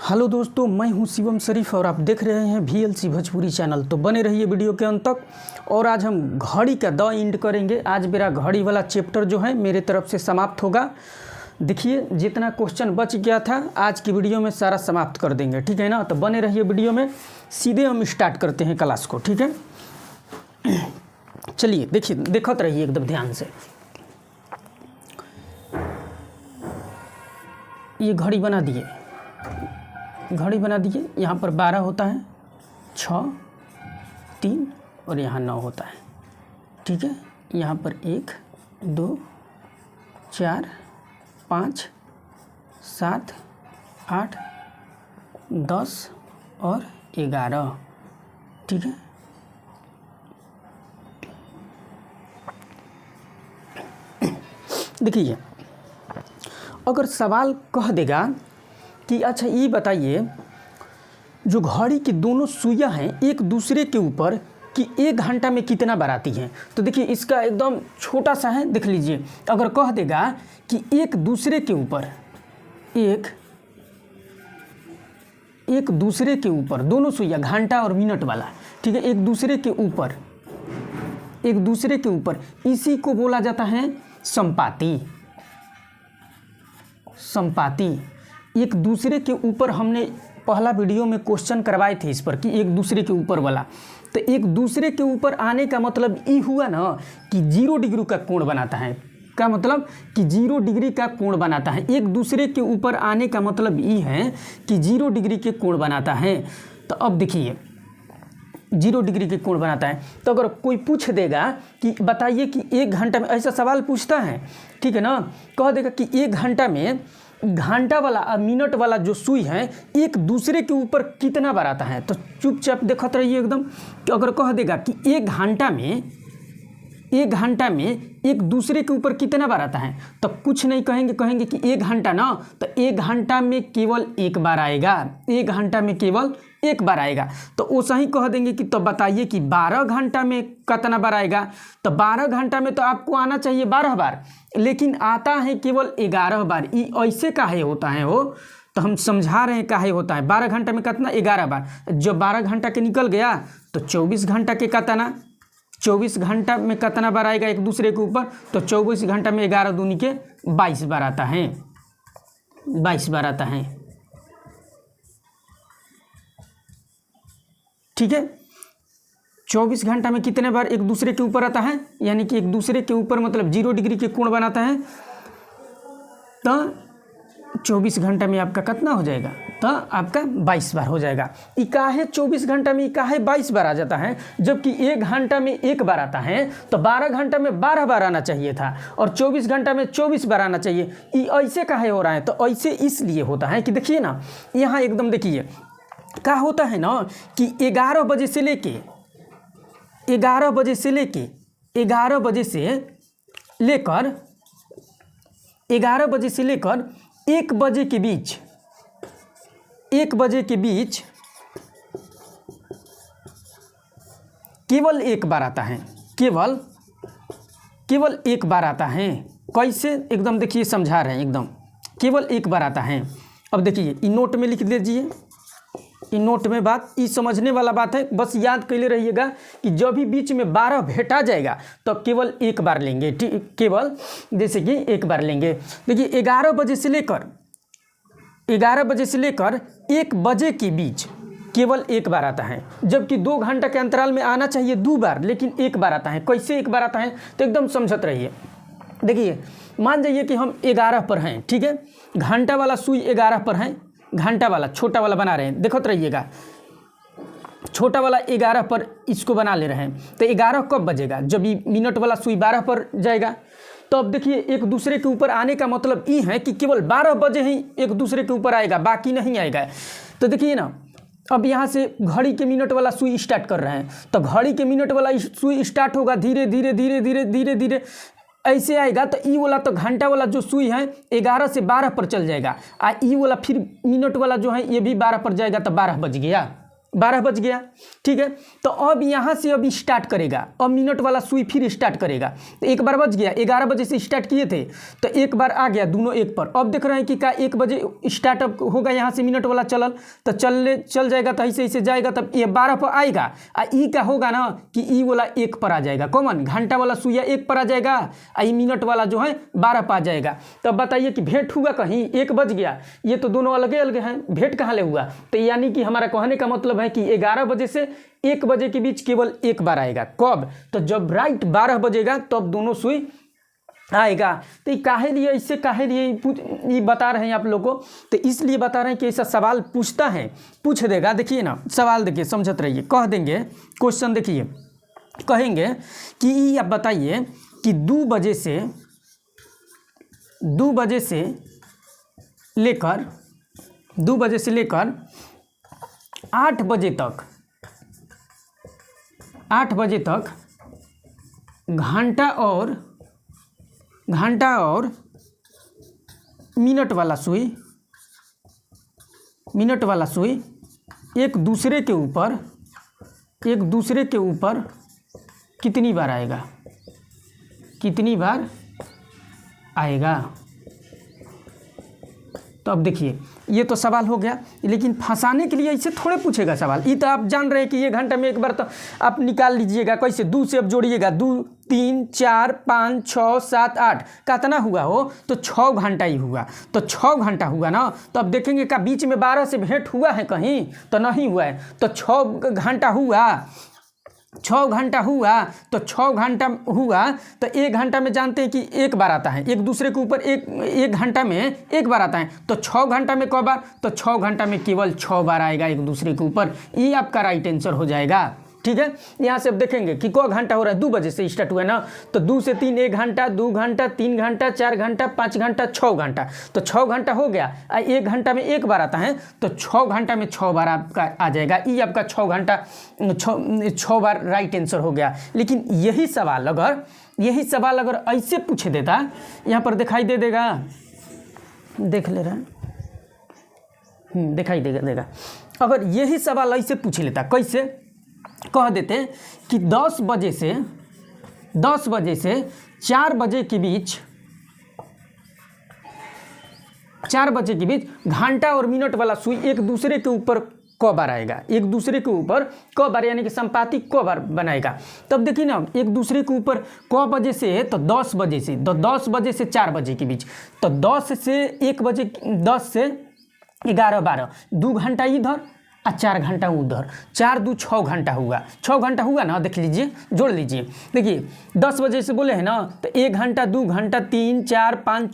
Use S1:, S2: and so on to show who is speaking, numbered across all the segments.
S1: Hello दोस्तों, मैं हूं शिवम शरीफ और आप देख रहे हैं VLC भोजपुरी चैनल। तो बने रहिए वीडियो के अंत तक। और आज हम घड़ी का द एंड करेंगे। आज मेरा घड़ी वाला चैप्टर जो है मेरे तरफ से समाप्त होगा। देखिए, जितना क्वेश्चन बच गया था आज की वीडियो में सारा समाप्त कर देंगे, ठीक है ना। तो बने रहिए वीडियो में। सीधे हम स्टार्ट करते हैं क्लास को, ठीक है। चलिए देखिए, देखते रहिए एकदम ध्यान से। ये घड़ी बना दिए, यहाँ पर 12 होता है, 6, 3 और यहाँ 9 होता है, ठीक है। यहाँ पर 1, 2, 4, 5, 7, 8, 10 और 11, ठीक है। देखिए, अगर सवाल कह देगा कि अच्छा ये बताइए, जो घड़ी की दोनों सुइयां हैं एक दूसरे के ऊपर कि 1 घंटा में कितना बार आती हैं, तो देखिए इसका एकदम छोटा सा है, देख लीजिए। अगर कह देगा कि एक दूसरे के ऊपर दोनों सुइयां, घंटा और मिनट वाला, ठीक है, एक दूसरे के ऊपर, इसी को बोला जाता है संपाती। एक दूसरे के ऊपर हमने पहला वीडियो में क्वेश्चन करवाए थे इस पर कि एक दूसरे के ऊपर वाला। तो एक दूसरे के ऊपर आने का मतलब ये हुआ ना कि 0 डिग्री का कोण बनाता है। क्या मतलब कि 0 डिग्री का कोण बनाता है। एक दूसरे के ऊपर आने का मतलब ये है कि 0 डिग्री के कोण बनाता है। तो अब देखिए, 0 डिग्री के कोण बनाता है। तो अगर कोई पूछ देगा कि बताइए कि 1 घंटा में, ऐसा सवाल पूछता है, ठीक है ना, कह देगा कि 1 घंटा में घंटा वाला और मिनट वाला जो सुई है एक दूसरे के ऊपर कितना बार आता है, तो चुपचाप देखते रहिए एकदम। कि अगर कह देगा कि 1 घंटा में एक दूसरे के ऊपर कितना बार आता है, तो कुछ नहीं कहेंगे कि 1 घंटा ना, तो 1 घंटा में केवल 1 बार आएगा। 1 घंटा में केवल 1 बार आएगा। तो वैसा ही कह देंगे कि तो बताइए कि 12 घंटा में कितना बार आएगा, तो 12 घंटा में तो आपको आना चाहिए 12 बार, लेकिन आता है केवल 11 बार। ये ऐसे काहे होता है वो, तो हम समझा रहे हैं काहे होता है। 12 घंटा में कितना, 11 बार। जब 12 घंटा के निकल गया तो 24 घंटा के कितना, 24 घंटा में कितना बार आएगा एक दूसरे के ऊपर, तो 24 घंटा में 11 दूनी के 22 बार आता है। 22 बार आता है, ठीक है। 24 घंटा में कितने बार एक दूसरे के ऊपर आता है, यानी कि एक दूसरे के ऊपर मतलब 0 डिग्री के कोण बनाता है। तो 24 घंटा में आपका कितना हो जाएगा, तो आपका 22 बार हो जाएगा। इकाहे 24 घंटा में इकाहे 22 बार आ जाता है, जबकि 1 घंटा में 1 बार आता है। तो 12 घंटा में 12 बार आना चाहिए था और 24 घंटा में 24 बार आना चाहिए। ये ऐसे काहे हो रहा है, तो ऐसे इसलिए होता है कि देखिए ना, यहाँ एकदम देखिए क्या होता है ना कि 11 बजे से लेकर 1 बजे के बीच, 1 बजे के बीच केवल 1 बार आता है, केवल 1 बार आता है। कैसे, एकदम देखिए समझा रहे हैं, एकदम केवल 1 बार आता है। अब देखिए, इन नोट में लिख दीजिए, इन नोट में बात, ये समझने वाला बात है, बस याद कर ले रहिएगा कि जब भी बीच में 12 भेटा जाएगा तो केवल 1 बार लेंगे, केवल जैसे कि 1 बार लेंगे। देखिए, 11 बजे से लेकर 1 बजे के बीच केवल 1 बार आता है, जबकि 2 घंटा के अंतराल में आना चाहिए 2 बार, लेकिन 1 बार आता है। कैसे 1 बार आता है, तो एकदम समझत रहिए। देखिए, मान जाइए कि हम 11 पर हैं, ठीक है, घंटा वाला सुई 11 पर है, घंटा वाला छोटा वाला बना रहे हैं, देखते रहिएगा। छोटा वाला 11 पर इसको बना ले रहे हैं, तो 11 कब बजेगा, जब ये मिनट वाला सुई 12 पर जाएगा। तो अब देखिए, एक दूसरे के ऊपर आने का मतलब ये है कि केवल 12 बजे ही एक दूसरे के ऊपर आएगा, बाकी नहीं आएगा। तो देखिए ना, अब यहाँ से घड़ी के मिनट वाला सुई स्टार्ट कर रहे हैं, तो घड़ी के मिनट वाला सुई स्टार्ट होगा धीरे धीरे ऐसे आएगा। तो ई वाला, तो घंटा वाला जो सुई है 11 से 12 पर चल जाएगा, और ई वाला फिर मिनट वाला जो है ये भी 12 पर जाएगा, तो 12 बज गया। 12 बज गया, ठीक है। तो अब यहाँ से अब स्टार्ट करेगा, अब मिनट वाला सुई फिर स्टार्ट करेगा। तो 1 बार बज गया, 11 बजे से स्टार्ट किए थे तो 1 बार आ गया, दोनों 1 पर। अब देख रहे हैं कि क्या 1 बजे स्टार्टअप होगा, यहाँ से मिनट वाला चल जाएगा, तो ऐसे ऐसे जाएगा, तब ये 12 पर आएगा। ई का होगा ना कि ई वाला 1 पर आ जाएगा, कॉमन घंटा वाला सुइया 1 पर आ जाएगा, ई मिनट वाला जो है 12 पर आ जाएगा। तब बताइए कि भेंट हुआ कहीं, 1 बज गया, ये तो दोनों अलग अलग हैं, भेंट कहाँ ले हुआ। तो यानी कि हमारा कहने का मतलब है कि 11 बजे से 1 बजे के बीच केवल 1 बार आएगा। कब? तो जब राइट 12 बजेगा तब दोनों सुई आएगा। तो ये काहे लिए, इससे काहे लिए ये बता रहे हैं आप लोगों को, तो इसलिए बता रहे हैं कि ऐसा सवाल पूछता है, पूछ देगा। देखिए ना सवाल, देखिए समझते रहिए, कह देंगे क्वेश्चन, देखिए कहेंगे कि आप बताइए कि 2 बजे से लेकर 8 बजे तक घंटा और मिनट वाला सुई एक दूसरे के ऊपर कितनी बार आएगा। तो अब देखिए ये तो सवाल हो गया, लेकिन फंसाने के लिए ऐसे थोड़े पूछेगा सवाल। ये तो आप जान रहे हैं कि ये घंटा में 1 बार तो आप निकाल लीजिएगा, कैसे 2 से अब जोड़िएगा, 2 3 4 5 6 7 8 कितना हुआ हो, तो 6 घंटा ही हुआ। तो 6 घंटा हुआ ना, तो अब देखेंगे का बीच में 12 से भेंट हुआ है कहीं, तो नहीं हुआ है। तो 6 घंटा हुआ, तो 6 घंटा हुआ, तो 1 घंटा में जानते हैं कि 1 बार आता है, एक दूसरे के ऊपर एक घंटा में 1 बार आता है। तो 6 घंटा में क बार, तो 6 घंटा में केवल 6 बार आएगा एक दूसरे के ऊपर। ये आपका राइट आंसर हो जाएगा, ठीक है। यहाँ से अब देखेंगे कि को घंटा हो रहा है, 2 बजे से स्टार्ट हुआ है ना, तो 2 से 3 1 घंटा, 2 घंटा, 3 घंटा, 4 घंटा, 5 घंटा, 6 घंटा। तो 6 घंटा हो गया, 1 घंटा में 1 बार आता है, तो 6 घंटा में 6 बार आपका आ जाएगा। ये आपका 6 घंटा 6 बार राइट आंसर हो गया। लेकिन यही सवाल अगर ऐसे पूछ देता, यहाँ पर दिखाई दे देगा, देख ले रहा है, दिखाई देगा। अगर यही सवाल ऐसे पूछ लेता, कैसे कह देते कि 10 बजे से 4 बजे के बीच घंटा और मिनट वाला सुई एक दूसरे के ऊपर क बार आएगा, एक दूसरे के ऊपर क बार, यानी कि संपाती क बार बनाएगा। तब देखिए ना, एक दूसरे के ऊपर क बजे से, तो 10 बजे से, तो 10 बजे से 4 बजे के बीच, तो 10 से 1 बजे, 10 से 11 12, 2 घंटा इधर और 4 घंटा उधर, 4 2 6 घंटा हुआ, 6 घंटा हुआ ना। देख लीजिए, जोड़ लीजिए, देखिए 10 बजे से बोले हैं ना, तो 1 घंटा, 2 घंटा, 3 4 5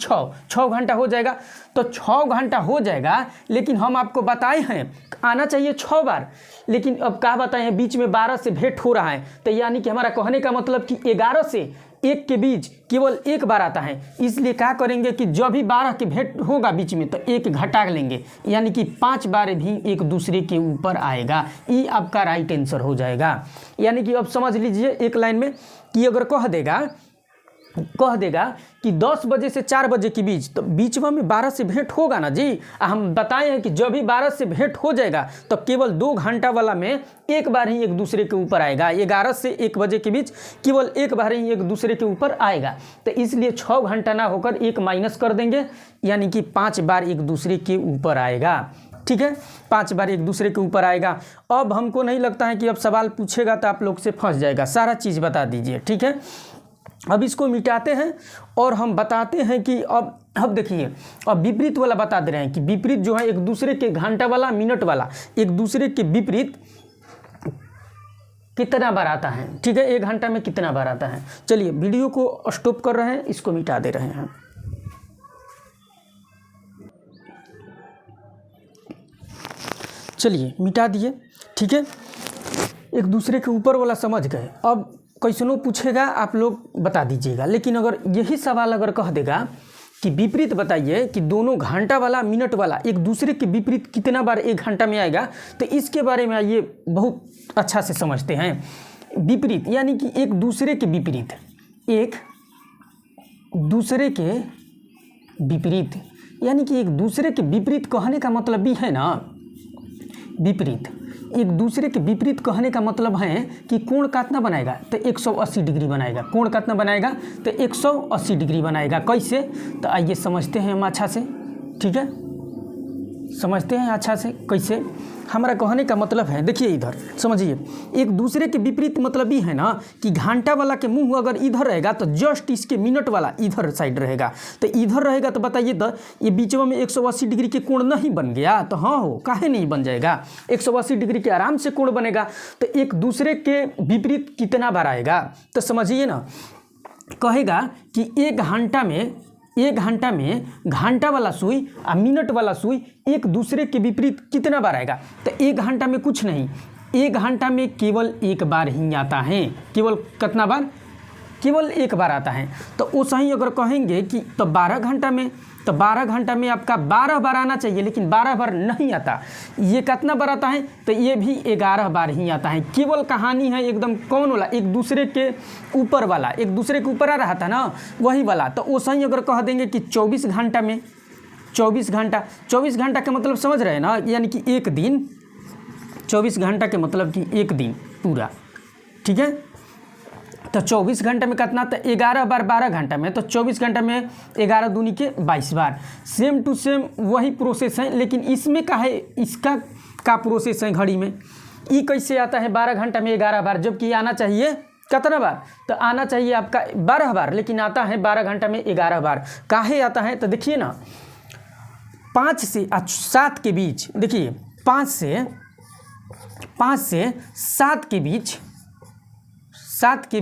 S1: 6 घंटा हो जाएगा। तो 6 घंटा हो जाएगा, लेकिन हम आपको बताए हैं आना चाहिए 6 बार, लेकिन अब क्या बताए हैं, बीच में 12 से भेंट हो रहा है। तो यानी कि हमारा कहने का मतलब कि 11 से 1 के बीच केवल 1 बार आता है। इसलिए क्या करेंगे कि जब भी 12 की भेंट होगा बीच में, तो 1 घटा लेंगे, यानी कि 5 बार भी एक दूसरे के ऊपर आएगा। ये आपका राइट आंसर हो जाएगा। यानी कि अब समझ लीजिए एक लाइन में कि अगर कह देगा कि 10 बजे से 4 बजे के बीच, तो बीच में 12 से भेंट होगा ना जी। हम बताए हैं कि जब भी 12 से भेंट हो जाएगा, तो केवल 2 घंटा वाला में 1 बार ही एक दूसरे के ऊपर आएगा। 11 से 1 बजे के बीच केवल 1 बार ही एक दूसरे के ऊपर आएगा। तो इसलिए 6 घंटा ना होकर 1 माइनस कर देंगे, यानी कि 5 बार एक दूसरे के ऊपर आएगा। ठीक है, 5 बार एक दूसरे के ऊपर आएगा। अब हमको नहीं लगता है कि अब सवाल पूछेगा तो आप लोग से फंस जाएगा, सारा चीज़ बता दीजिए। ठीक है, अब इसको मिटाते हैं और हम बताते हैं कि अब देखिए, अब विपरीत वाला बता दे रहे हैं कि विपरीत जो है एक दूसरे के घंटा वाला, मिनट वाला, एक दूसरे के विपरीत कितना बार आता है। ठीक है, 1 घंटा में कितना बार आता है। चलिए वीडियो को स्टॉप कर रहे हैं, इसको मिटा दे रहे हैं। चलिए मिटा दिए। ठीक है, एक दूसरे के ऊपर वाला समझ गए। अब कैसनो पूछेगा आप लोग बता दीजिएगा, लेकिन अगर यही सवाल अगर कह देगा कि विपरीत बताइए कि दोनों घंटा वाला, मिनट वाला एक दूसरे के विपरीत कितना बार 1 घंटा में आएगा, तो इसके बारे में आइए बहुत अच्छा से समझते हैं। विपरीत यानी कि एक दूसरे के विपरीत, एक दूसरे के विपरीत, यानी कि एक दूसरे के विपरीत कहने का मतलब भी है ना विपरीत। एक दूसरे के विपरीत कहने का मतलब है कि कोण कितना बनाएगा, तो 180 डिग्री बनाएगा। कोण कितना बनाएगा, तो 180 डिग्री बनाएगा। कैसे, तो आइए समझते हैं हम अच्छा से, ठीक है, समझते हैं अच्छा से कैसे। हमारा कहने का मतलब है, देखिए इधर समझिए, एक दूसरे के विपरीत मतलब ही है ना कि घंटा वाला के मुंह अगर इधर रहेगा तो जस्ट इसके मिनट वाला इधर साइड रहेगा। तो इधर रहेगा तो बताइए, तो ये बीच में 180 डिग्री के कोण नहीं बन गया? तो हाँ हो, काहे नहीं बन जाएगा, 180 डिग्री के आराम से कोण बनेगा। तो एक दूसरे के विपरीत कितना बार आएगा, तो समझिए ना, कहेगा कि एक घंटा में घंटा वाला सुई और मिनट वाला सुई एक दूसरे के विपरीत कितना बार आएगा। तो एक घंटा में कुछ नहीं, एक घंटा में केवल एक बार ही आता है। केवल कितना बार, केवल एक बार आता है। तो उस ही अगर कहेंगे कि तो 12 घंटा में, तो 12 घंटा में आपका 12 बार आना चाहिए, लेकिन 12 बार नहीं आता। ये कितना बार आता है, तो ये भी 11 बार ही आता है। केवल कहानी है एकदम कौन वाला, एक दूसरे के ऊपर वाला, एक दूसरे के ऊपर आ रहा था ना, वही वाला। तो उस ही अगर कह देंगे कि 24 घंटा में, 24 घंटा का मतलब समझ रहे हैं ना, यानी कि एक दिन, 24 घंटा के मतलब कि एक दिन पूरा, ठीक है। तो 24 घंटे में कितना, तो 11 बार 12 घंटा में, तो 24 घंटा में 11 दूनी के 22 बार। सेम टू सेम वही प्रोसेस है, लेकिन इसमें का है, इसका का प्रोसेस है घड़ी में। ये कैसे आता है 12 घंटा में 11 बार, जबकि आना चाहिए कितना बार, तो आना चाहिए आपका 12 बार, लेकिन आता है 12 घंटा में 11 बार। काहे आता है, तो देखिए ना, 5 से 7 के बीच, देखिए 5 से 7 के बीच, 7 के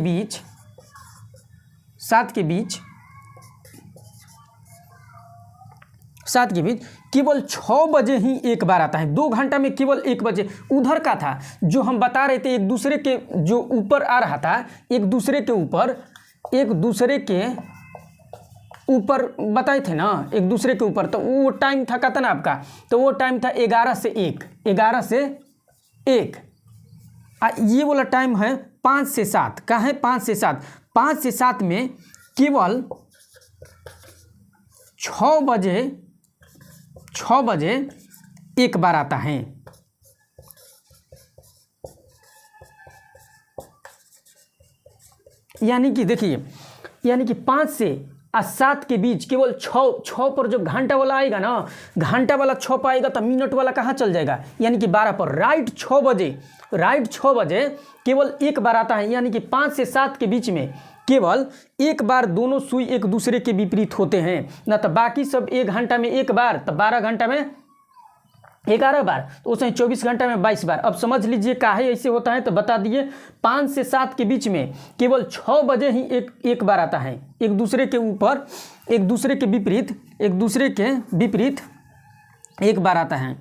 S1: बीच केवल 6 बजे ही एक बार आता है। 2 घंटा में केवल 1 बजे। उधर का था जो हम बता रहे थे, एक दूसरे के जो ऊपर आ रहा था, एक दूसरे के ऊपर बताए थे ना, एक दूसरे के ऊपर। तो वो टाइम था कितना आपका, तो वो टाइम था 11 से 1, 11 से 1। ये वाला टाइम है 5 से 7 का है, 5 से 7, 5 से 7 में केवल 6 बजे एक बार आता है। यानी कि देखिए, यानी कि 5 से 7 के बीच केवल 6 पर जो घंटा वाला आएगा ना, घंटा वाला 6 पर आएगा, तो मिनट वाला कहाँ चल जाएगा, यानी कि 12 पर। राइट 6 बजे केवल एक बार आता है। यानी कि 5 से 7 के बीच में केवल एक बार दोनों सुई एक दूसरे के विपरीत होते हैं ना, तो बाकी सब 1 घंटा में 1 बार, तो 12 घंटा में 11 बार, तो उसमें 24 घंटा में 22 बार। अब समझ लीजिए काहे ऐसे होता है, तो बता दिए। 5 से 7 के बीच में केवल 6 बजे ही एक बार आता है, एक दूसरे के ऊपर, एक दूसरे के विपरीत एक बार आता है,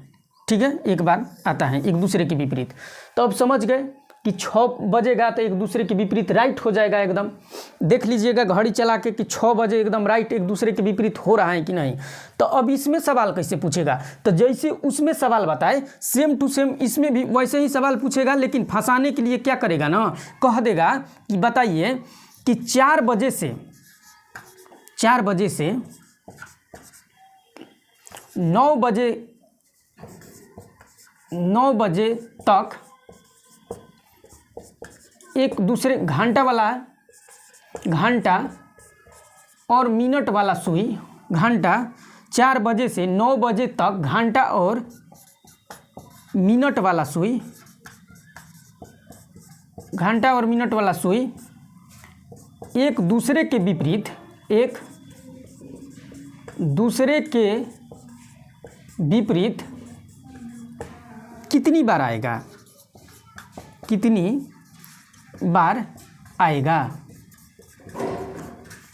S1: ठीक है, एक बार आता है एक दूसरे के विपरीत। तो अब समझ गए कि 6 बजेगा तो एक दूसरे के विपरीत राइट हो जाएगा एकदम। देख लीजिएगा घड़ी चला के कि 6 बजे एकदम राइट एक दूसरे के विपरीत हो रहा है कि नहीं। तो अब इसमें सवाल कैसे पूछेगा, तो जैसे उसमें सवाल बताए सेम टू सेम इसमें भी वैसे ही सवाल पूछेगा, लेकिन फंसाने के लिए क्या करेगा ना, कह देगा कि बताइए कि 4 बजे से 9 बजे तक एक दूसरे घंटा और मिनट वाला सुई, घंटा 4 बजे से 9 बजे तक घंटा और मिनट वाला सुई, घंटा और मिनट वाला सुई एक दूसरे के विपरीत कितनी बार आएगा।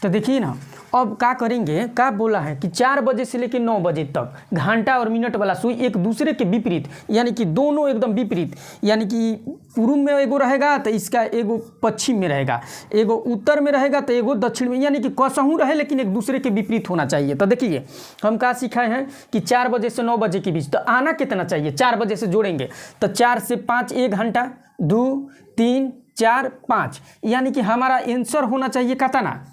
S1: तो देखिए ना, अब क्या करेंगे, क्या बोला है कि 4 बजे से लेकर 9 बजे तक घंटा और मिनट वाला सुई एक दूसरे के विपरीत, यानी कि दोनों एकदम विपरीत, यानी कि पूर्व में एगो रहेगा तो इसका एगो पश्चिम में रहेगा, एगो उत्तर में रहेगा तो एगो दक्षिण में, यानी कि कसहूँ रहे लेकिन एक दूसरे के विपरीत होना चाहिए। तो देखिए हम क्या सिखाए हैं कि 4 बजे से 9 बजे के बीच, तो आना कितना चाहिए, 4 बजे से जोड़ेंगे तो 4 से 5 1 घंटा, 2 3 4 5, यानी कि हमारा आंसर होना चाहिए कितना,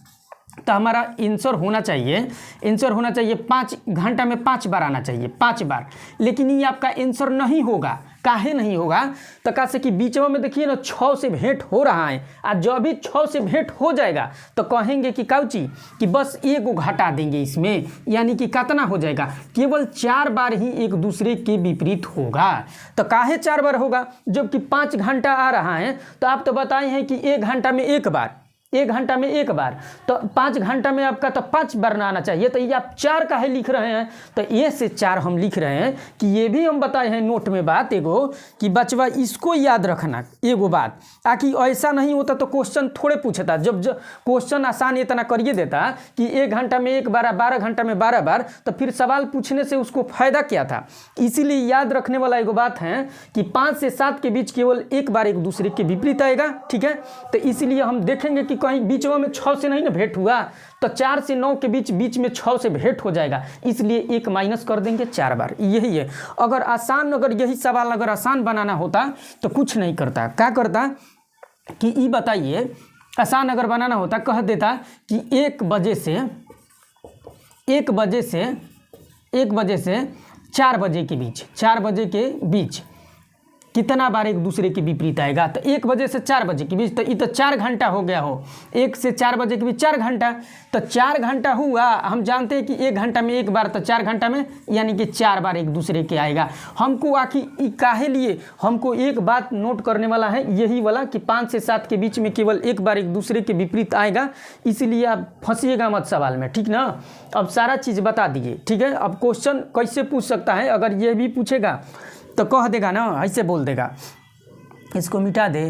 S1: तो हमारा आंसर होना चाहिए 5 घंटा में 5 बार आना चाहिए, 5 बार। लेकिन ये आपका आंसर नहीं होगा। काहे नहीं होगा? तो कैसे कि बीचवा में देखिए ना 6 से भेंट हो रहा है, और जब भी 6 से भेंट हो जाएगा तो कहेंगे कि काउची कि बस एगो घटा देंगे इसमें, यानी कि कितना हो जाएगा, केवल 4 बार ही एक दूसरे के विपरीत होगा। तो काहे 4 बार होगा? जबकि 5 घंटा आ रहा है, तो आप तो बताए हैं कि 1 घंटा में 1 बार, 1 घंटा में 1 बार, तो 5 घंटा में आपका तो 5 बार ना आना चाहिए। तो ये आप 4 काहे लिख रहे हैं? तो ये से 4 हम लिख रहे हैं कि ये भी हम बताए हैं नोट में बात एगो कि बचवा इसको याद रखना एगो बात, आकि ऐसा नहीं होता तो क्वेश्चन थोड़े पूछता। जब क्वेश्चन आसान इतना करिए देता कि 1 घंटा में 1 बार, 12 घंटा में 12 बार, तो फिर सवाल पूछने से उसको फायदा क्या था? इसीलिए याद रखने वाला एगो बात है कि 5 से 7 के बीच केवल 1 बार एक दूसरे के विपरीत आएगा। ठीक है, तो इसीलिए हम देखेंगे कि कहीं बीचवा में 6 से नहीं ना भेंट हुआ, तो 4 से 9 के बीच में 6 से भेंट हो जाएगा, इसलिए 1 माइनस कर देंगे 4 बार। यही है। अगर यही सवाल अगर आसान बनाना होता तो कुछ नहीं करता। क्या करता कि ये बताइए, आसान अगर बनाना होता कह देता कि 1 बजे से 4 बजे के बीच, 4 बजे के बीच कितना बार एक दूसरे के विपरीत आएगा। तो 1 बजे से 4 बजे के बीच, तो ये तो 4 घंटा हो गया हो। 1 से 4 बजे के बीच 4 घंटा, तो 4 घंटा हुआ। हम जानते हैं कि 1 घंटा में 1 बार, तो 4 घंटा में यानी कि 4 बार एक दूसरे के आएगा। हमको आखिर काहे लिए हमको एक बात नोट करने वाला है, यही वाला कि 5 से 7 के बीच में केवल 1 बार एक दूसरे के विपरीत आएगा। इसीलिए आप फंसिएगा मत सवाल में, ठीक ना। अब सारा चीज़ बता दिए, ठीक है। अब क्वेश्चन कैसे पूछ सकता है? अगर ये भी पूछेगा तो कह देगा ना, ऐसे बोल देगा, इसको मिटा दे,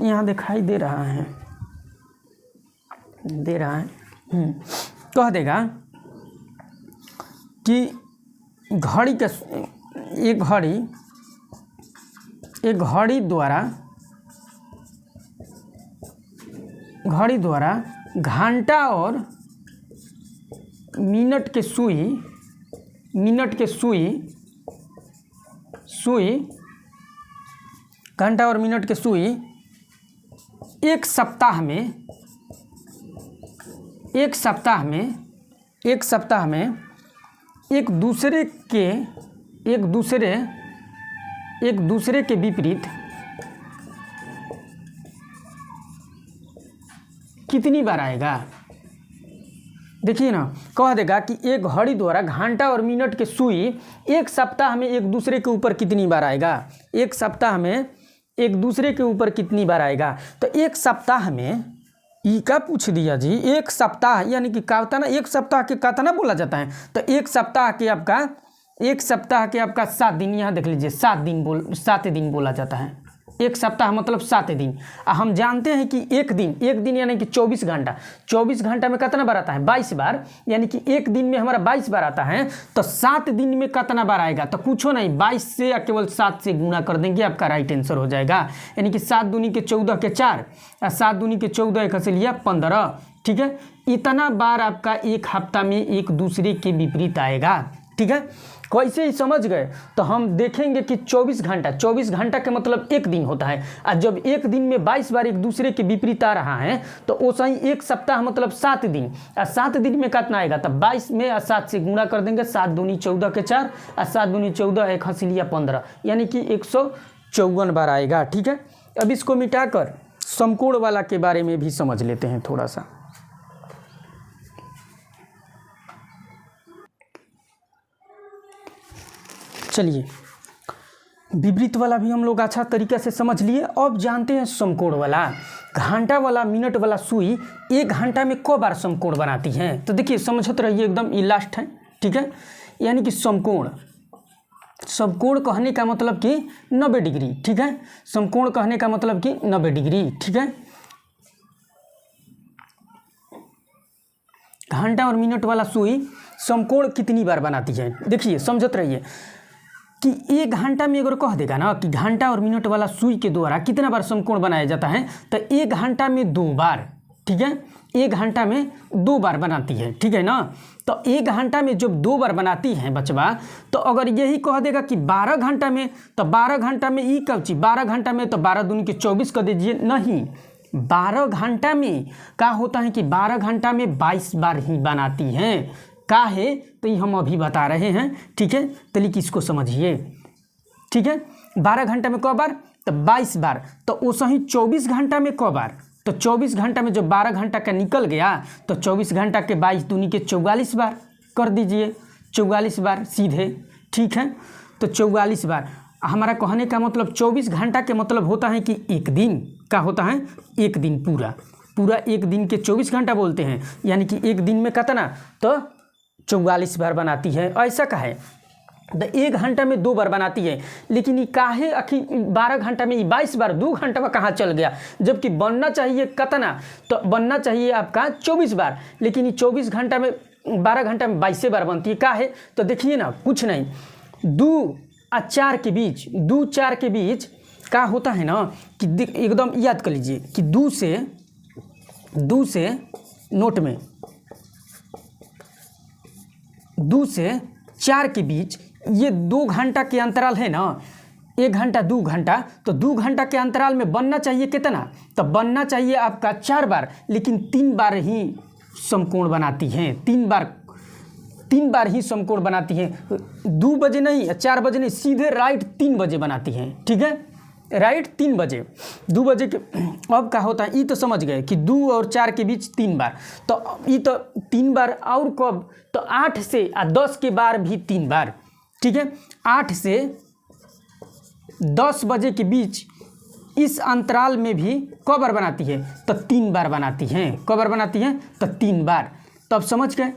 S1: यहाँ दिखाई दे रहा है, कह देगा कि घड़ी द्वारा घंटा और मिनट के सुई घंटा और मिनट के सुई एक सप्ताह में एक दूसरे के विपरीत कितनी बार आएगा? देखिए ना, कह देगा कि एक घड़ी द्वारा घंटा और मिनट के सुई एक सप्ताह में एक दूसरे के ऊपर कितनी बार आएगा। एक सप्ताह में एक दूसरे के ऊपर कितनी बार आएगा। तो एक सप्ताह में ई का पूछ दिया जी, एक सप्ताह यानी कि का होता है ना, एक सप्ताह के कितना बोला जाता है। तो एक सप्ताह के आपका 7 दिन, यहाँ देख लीजिए 7 दिन बोला जाता है। एक सप्ताह मतलब 7 दिन। हम जानते हैं कि एक दिन यानी कि 24 घंटा, 24 घंटा में कितना बार आता है? 22 बार, यानी कि एक दिन में हमारा 22 बार आता है। तो 7 दिन में कितना बार आएगा? तो कुछ नहीं, 22 से या केवल 7 से गुना कर देंगे, आपका राइट आंसर हो जाएगा। यानी कि 7 दूनी के 14 के 4, 7 दूनी के 14 एक से लिया 15। ठीक है, इतना बार आपका एक हफ्ता में एक दूसरे के विपरीत आएगा। ठीक है, कैसे ही समझ गए? तो हम देखेंगे कि 24 घंटा के मतलब एक दिन होता है, और जब एक दिन में 22 बार एक दूसरे के विपरीत आ रहा है तो वैसा ही एक सप्ताह मतलब 7 दिन, और 7 दिन में कितना आएगा? तो 22 में 7 से गुणा कर देंगे, 7 दूनी 14 के 4, और 7 दूनी 14 एक हंसिलिया 15, यानी कि 154 बार आएगा। ठीक है, अब इसको मिटाकर समकोण वाला के बारे में भी समझ लेते हैं थोड़ा सा। चलिए, विपरीत वाला भी हम लोग अच्छा तरीके से समझ लिए। अब जानते हैं समकोण वाला। घंटा वाला, मिनट वाला सुई 1 घंटा में क बार समकोण बनाती हैं? तो देखिए समझते रहिए, एकदम ये लास्ट है। ठीक है, यानी कि समकोण कहने का मतलब कि 90 डिग्री। ठीक है, समकोण कहने का मतलब कि 90 डिग्री। ठीक है, घंटा और मिनट वाला सुई समकोण कितनी बार बनाती है? देखिए समझते रहिए कि 1 घंटा में अगर कह देगा ना कि घंटा और मिनट वाला सुई के द्वारा कितना बार समकोण बनाया जाता है, तो 1 घंटा में 2 बार। ठीक है, 1 घंटा में 2 बार बनाती है। ठीक है ना, तो 1 घंटा में जब 2 बार बनाती है बचवा, तो अगर यही कह देगा कि 12 घंटा में, तो 12 घंटा में ई कब चीज 12 घंटा में, तो 12 दूनी के 24 कर दीजिए। नहीं, 12 घंटा में क्या होता है कि 12 घंटा में 22 बार ही बनाती हैं। का है तो ये हम अभी बता रहे हैं, ठीक है। चलिए किसको समझिए, ठीक है। 12 घंटा में क बार तो 22 बार, तो उस ही 24 घंटा में क बार, तो 24 घंटा में जो 12 घंटा का निकल गया तो 24 घंटा के 22 दूनी के 44 बार कर दीजिए, 44 बार सीधे, ठीक है। तो 44 बार हमारा कहने का मतलब 24 घंटा के मतलब होता है कि एक दिन का होता है, एक दिन पूरा पूरा एक दिन के 24 घंटा बोलते हैं, यानी कि एक दिन में कितना तो 44 बार बनाती है। ऐसा का है तो 1 घंटा में 2 बार बनाती है, लेकिन ये काहे आखिर 12 घंटा में 22 बार 2 घंटा में कहाँ चल गया, जबकि बनना चाहिए कितना तो बनना चाहिए आपका 24 बार, लेकिन ये 24 घंटा में 12 घंटा में 22 बार बनती है। काहे तो देखिए ना, कुछ नहीं, 2 और 4 के बीच 2 4 के बीच क्या होता है ना कि एकदम याद कर लीजिए कि 2 से नोट में 2 से 4 के बीच ये 2 घंटा के अंतराल है ना, 1 घंटा 2 घंटा, तो 2 घंटा के अंतराल में बनना चाहिए कितना तो बनना चाहिए आपका 4 बार, लेकिन 3 बार ही समकोण बनाती हैं, 3 बार ही समकोण बनाती हैं। 2 बजे नहीं 4 बजे नहीं, सीधे राइट 3 बजे बनाती हैं, ठीक है, राइट 3 बजे 2 बजे के। अब क्या होता है ये तो समझ गए कि 2 और 4 के बीच 3 बार, तो ये तो 3 बार और कब तो 8 से 10 के बार भी 3 बार, ठीक है। 8 से 10 बजे के बीच इस अंतराल में भी कब बार बनाती है तो 3 बार बनाती हैं। कब बार बनाती हैं तो 3 बार। तो अब समझ गए,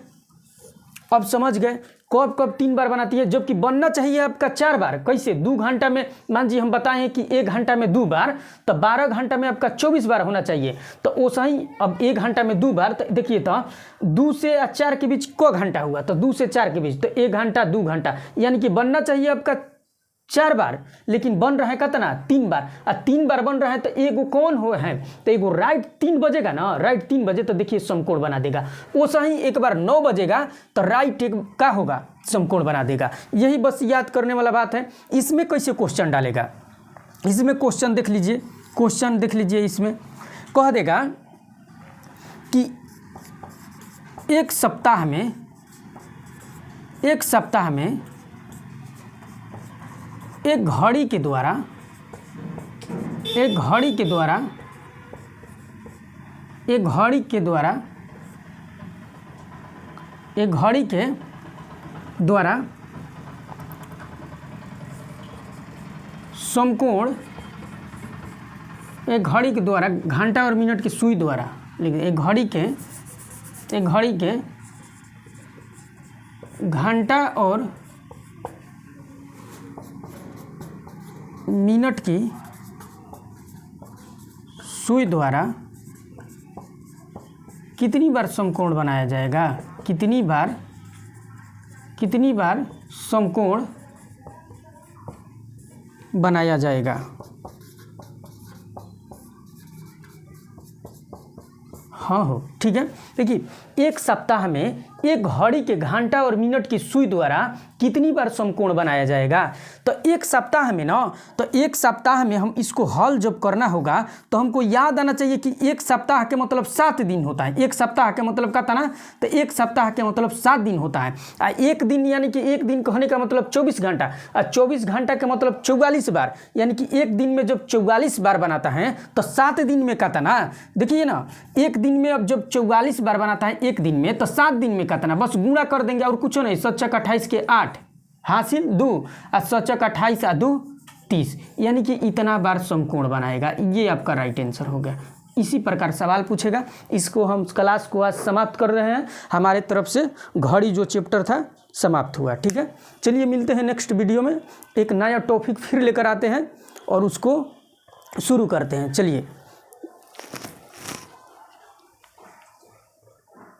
S1: अब समझ गए कब कब 3 बार बनाती है, जबकि बनना चाहिए आपका 4 बार। कैसे 2 घंटा में मान जी हम बताएं कि 1 घंटा में 2 बार, तो 12 घंटा में आपका 24 बार होना चाहिए। तो वैसा ही अब 1 घंटा में 2 बार, तो देखिए तो 2 से 4 के बीच को घंटा हुआ, तो 2 से 4 के बीच तो 1 घंटा 2 घंटा, यानी कि बनना चाहिए आपका 4 बार, लेकिन बन रहा है कितना 3 बार। और 3 बार बन रहा है तो एगो कौन हो है तो एगो राइट 3 बजेगा ना, राइट 3 बजे तो देखिए समकोण बना देगा। वैसा ही एक बार 9 बजेगा तो राइट एक क्या होगा समकोण बना देगा। यही बस याद करने वाला बात है। इसमें कैसे क्वेश्चन डालेगा, इसमें क्वेश्चन देख लीजिए, क्वेश्चन देख लीजिए, इसमें कह देगा कि एक सप्ताह में एक घड़ी के द्वारा समकोण, एक घड़ी के द्वारा घंटा और मिनट की सुई द्वारा, लेकिन एक घड़ी के घंटा और मिनट की सुई द्वारा कितनी बार समकोण बनाया जाएगा, कितनी बार समकोण बनाया जाएगा। हाँ हो, ठीक है। देखिए एक सप्ताह में एक घड़ी के घंटा और मिनट की सुई द्वारा कितनी बार समकोण बनाया जाएगा। तो एक सप्ताह में ना, तो एक सप्ताह में हम इसको हल जब करना होगा तो हमको याद आना चाहिए कि एक सप्ताह के मतलब 7 दिन होता है। एक सप्ताह के मतलब क्या था ना, तो एक सप्ताह के मतलब 7 दिन होता है। एक दिन यानी कि एक दिन कहने का मतलब 24 घंटा, और 24 घंटा के मतलब 44 बार, यानी कि एक दिन में जब 44 बार बनाता है तो 7 दिन में कहता ना, देखिए ना, एक दिन में अब जब 44 बार बनाता है एक दिन में, तो 7 दिन में कहता ना, बस गुणा कर देंगे और कुछ नहीं। 7 चक 28 के 8 हासिल 2, और 7 चक 28 और 2 30, यानी कि इतना बार समकोण बनाएगा। ये आपका राइट आंसर हो गया। इसी प्रकार सवाल पूछेगा। इसको हम क्लास को आज समाप्त कर रहे हैं। हमारे तरफ से घड़ी जो चैप्टर था समाप्त हुआ, ठीक है। चलिए मिलते हैं नेक्स्ट वीडियो में, एक नया टॉपिक फिर लेकर आते हैं और उसको शुरू करते हैं। चलिए।